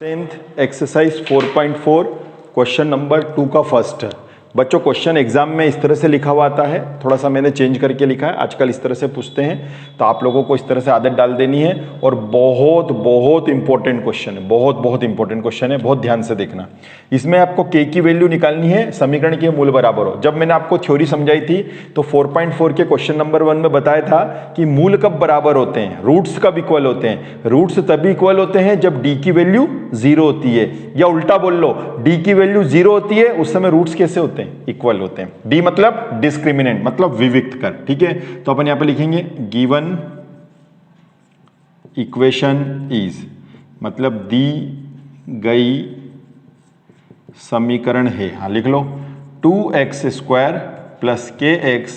10th exercise 4.4 question number 2 का first है। बच्चों क्वेश्चन एग्जाम में इस तरह से लिखा हुआ आता है, थोड़ा सा मैंने चेंज करके लिखा है। आजकल इस तरह से पूछते हैं तो आप लोगों को इस तरह से आदत डाल देनी है। और बहुत बहुत इंपॉर्टेंट क्वेश्चन है, बहुत बहुत इंपॉर्टेंट क्वेश्चन है, बहुत ध्यान से देखना। इसमें आपको के की वैल्यू निकालनी है, समीकरण के मूल बराबर हो। जब मैंने आपको थ्योरी समझाई थी तो 4.4 के क्वेश्चन नंबर 1 में बताया था कि मूल कब बराबर होते हैं, रूट्स कब इक्वल होते हैं। रूट्स तभी इक्वल होते हैं जब डी की वैल्यू 0 होती है, या उल्टा बोल लो, डी की वैल्यू 0 होती है उस समय रूट्स कैसे होते हैं, इक्वल होते हैं। डी मतलब डिस्क्रिमिनेंट, मतलब विविक्त कर। ठीक है, तो अपन यहां पे लिखेंगे गिवन इक्वेशन इज, मतलब दी गई समीकरण है, हाँ लिख लो, 2x² plus kx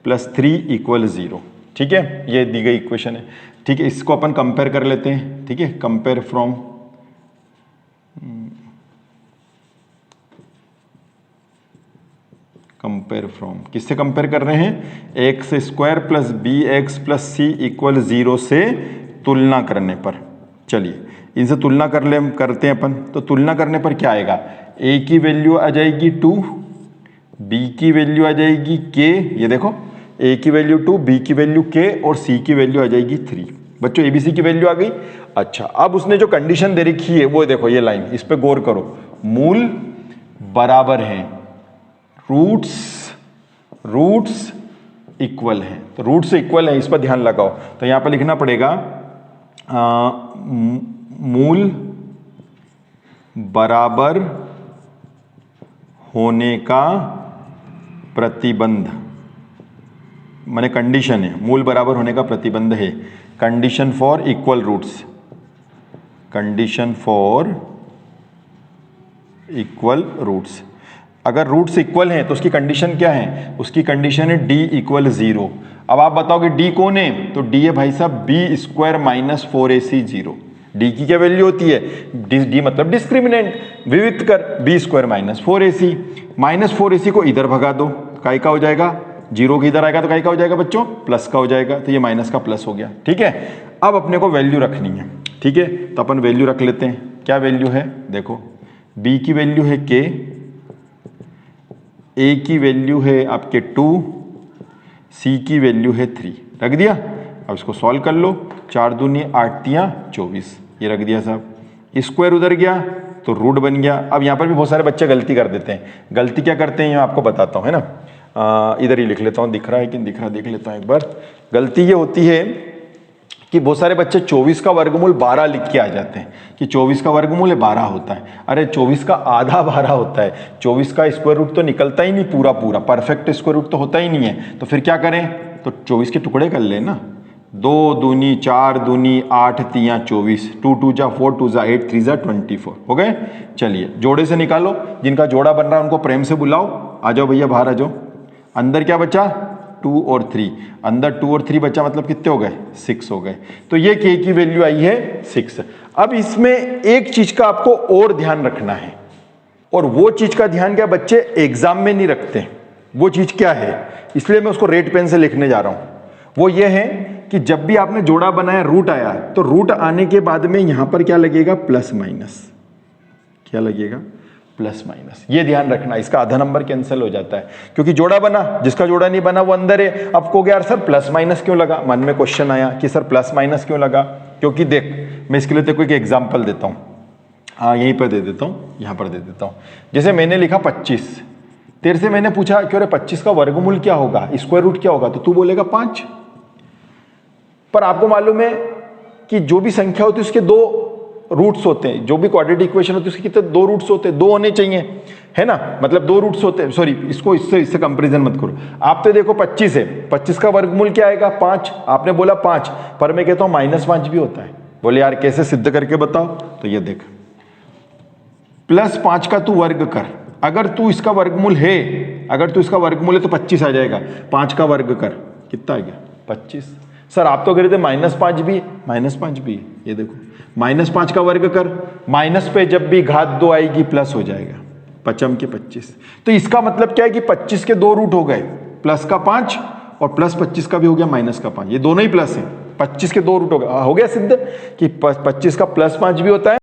plus 3 equal 0। ठीक है, ये दी गई इक्वेशन है। ठीक है, इसको अपन कंपेयर कर लेते हैं। ठीक है, कंपेयर फ्रॉम किससे कंपेयर कर रहे हैं, x² plus bx plus c equal 0 से तुलना करने पर। चलिए इनसे तुलना करते हैं अपन। तो तुलना करने पर क्या आएगा, a की वैल्यू आ जाएगी 2, b की वैल्यू आ जाएगी k, ये देखो a की वैल्यू 2, b की वैल्यू k और c की वैल्यू आ जाएगी 3। बच्चों abc की वैल्यू आ गई। अच्छा, अब उसने जो कंडीशन दे रखी है वो देखो, ये लाइन, इस पे गौर करो, मूल बराबर हैं, रूट्स इक्वल हैं। तो रूट्स इक्वल है, इस पर ध्यान लगाओ। तो यहां पर लिखना पड़ेगा मूल बराबर होने का प्रतिबंध, माने कंडीशन है, मूल बराबर होने का प्रतिबंध है, condition for equal roots, condition for equal roots. अगर रूट्स इक्वल हैं तो उसकी कंडीशन क्या है, उसकी कंडीशन है d इक्वल 0। अब आप बताओगे d कौन है, तो d है भाई साहब b² माइनस 4ac 0। d की क्या वैल्यू होती है, d मतलब डिस्क्रिमिनेंट, विविक्त कर, b² minus 4ac। Minus 4ac को इधर भगा दो, काय का हो जाएगा, 0 के इधर आएगा तो काय का हो जाएगा बच्चों, प्लस का हो जाएगा। तो ये माइनस का प्लस हो गया। ठीक है, अब अपने को वैल्यू रखनी है। ठीक है, तो अपन वैल्यू रख लेते हैं। क्या वैल्यू है, देखो b की वैल्यू है k, a की वैल्यू है आपके 2, c की वैल्यू है 3। रख दिया। अब इसको सॉल्व कर लो, 4 दूनी 8 तियां 24, ये रख दिया साहब। स्क्वायर उधर गया तो रूट बन गया। अब यहाँ पर भी बहुत सारे बच्चे गलती कर देते हैं। गलती क्या करते हैं, ये आपको बताता हूँ, है ना। इधर ही लिख लेता हूँ, दिख रहा है कि नहीं दिख रहा, देख लेता हूँ एक बार। गलती ये होती है कि बहुत सारे बच्चे 24 का वर्गमूल 12 लिख के आ जाते हैं कि 24 का वर्गमूल 12 होता है। अरे 24 का आधा 12 होता है, 24 का स्क्वायर रूट तो निकलता ही नहीं पूरा पूरा, परफेक्ट स्क्वायर रूट तो होता ही नहीं है। तो फिर क्या करें, तो 24 के टुकड़े कर लेना, 2 दूनी 4 दूनी 8 तियां 24, 2 2 जा 4 2 जा 8 3 जा 24 हो गए। चलिए जोड़े से निकालो, जिनका जोड़ा बन रहा है उनको प्रेम से बुलाओ, आ जाओ भैया बाहर आ जाओ। अंदर क्या बचा, 2 और 3, अंदर 2 और 3 बचा, मतलब कितने हो गए, 6 हो गए। तो ये k की वैल्यू आई है 6। अब इसमें एक चीज का आपको और ध्यान रखना है, और वो चीज का ध्यान क्या बच्चे एग्जाम में नहीं रखते, वो चीज क्या है, इसलिए मैं उसको रेड पेन से लिखने जा रहा हूं। वो ये है कि जब भी आपने जोड़ा बनाया, रूट आया, तो रूट आने के बाद में यहां पर क्या लगेगा, प्लस माइनस, क्या लगेगा, प्लस माइनस। ये ध्यान रखना, इसका आधा नंबर कैंसिल हो जाता है, क्योंकि जोड़ा बना, जिसका जोड़ा नहीं बना वो अंदर है। अब कहोगे यार सर प्लस माइनस क्यों लगा, मन में क्वेश्चन आया कि सर प्लस माइनस क्यों लगा, क्योंकि देख मैं इसके लिए तेरे को एक एग्जांपल देता हूँ। हाँ यहीं पर दे देता हूँ, यहाँ पर दे देता हूँ। जैसे मैंने लिखा 25, तेरे से मैंने पूछा कि अरे 25 का वर्गमूल क्या होगा, स्क्वायर रूट क्या होगा, तो तू बोलेगा 5। पर आपको मालूम है कि जो भी संख्या होती है उसके 2 रूट्स होते हैं, जो भी क्वाड्रेटिक इक्वेशन होती है उसके कितने 2 रूट्स होते हैं, 2 होने चाहिए, है ना, मतलब 2 रूट्स होते हैं। सॉरी, इसको इससे कंपैरिजन मत करो। आप तो देखो 25 है, 25 का वर्गमूल क्या आएगा, 5। आपने बोला 5, पर मैं कहता हूं -5 भी होता है। बोले यार कैसे, सिद्ध करके बताओ। तो ये देख, +5 का तू वर्ग कर, अगर तू इसका वर्गमूल है, अगर तू इसका वर्गमूल है तो 25 आ जाएगा। 5 का वर्ग कर, कितना आ गया, 25। सर आप तो कह रहे थे -5 भी, -5 भी, ये देखो -5 का वर्ग कर, माइनस पे जब भी घात 2 आएगी प्लस हो जाएगा, 5 के 25। तो इसका मतलब क्या है कि 25 के 2 रूट हो गए, प्लस का 5 और प्लस 25 का भी हो गया माइनस का 5, ये दोनों ही प्लस है। 25 के 2 रूट हो गया सिद्ध कि 25 का +5 भी होता है।